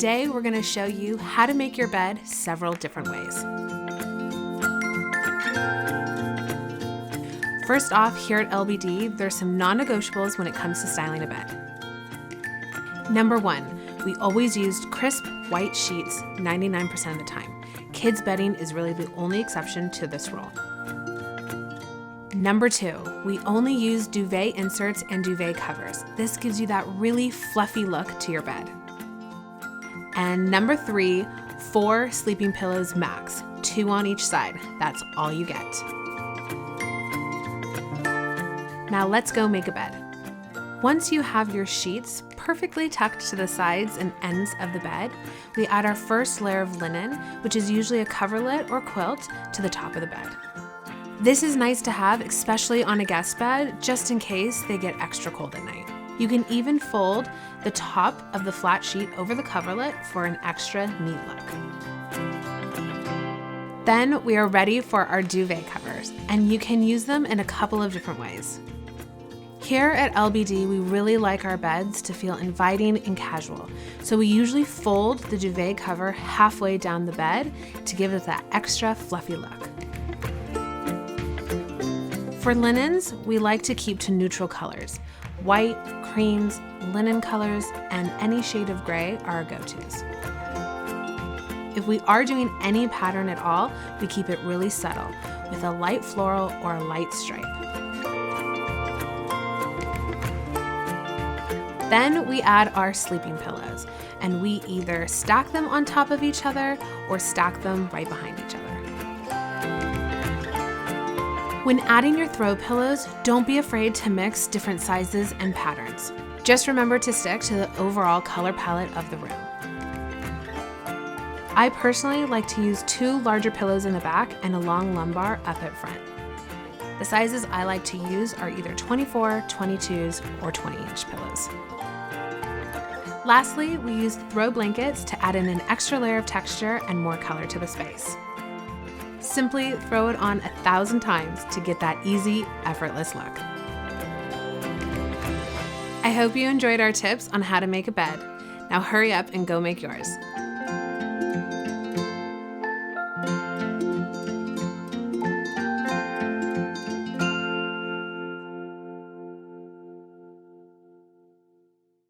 Today, we're going to show you how to make your bed several different ways. First off, here at LBD, there's some non-negotiables when it comes to styling a bed. Number 1, we always used crisp white sheets 99% of the time. Kids' bedding is really the only exception to this rule. Number 2, we only use duvet inserts and duvet covers. This gives you that really fluffy look to your bed. And number 3, 4 sleeping pillows max, 2 on each side. That's all you get. Now let's go make a bed. Once you have your sheets perfectly tucked to the sides and ends of the bed, we add our first layer of linen, which is usually a coverlet or quilt, to the top of the bed. This is nice to have, especially on a guest bed, just in case they get extra cold at night. You can even fold the top of the flat sheet over the coverlet for an extra neat look. Then we are ready for our duvet covers, and you can use them in a couple of different ways. Here at LBD, we really like our beds to feel inviting and casual, so we usually fold the duvet cover halfway down the bed to give it that extra fluffy look. For linens, we like to keep to neutral colors. White, creams, linen colors, and any shade of gray are our go-tos. If we are doing any pattern at all, we keep it really subtle with a light floral or a light stripe. Then we add our sleeping pillows, and we either stack them on top of each other or stack them right behind each other. When adding your throw pillows, don't be afraid to mix different sizes and patterns. Just remember to stick to the overall color palette of the room. I personally like to use 2 larger pillows in the back and a long lumbar up at front. The sizes I like to use are either 24, 22s, or 20-inch pillows. Lastly, we use throw blankets to add in an extra layer of texture and more color to the space. Simply throw it on 1,000 times to get that easy, effortless look. I hope you enjoyed our tips on how to make a bed. Now hurry up and go make yours.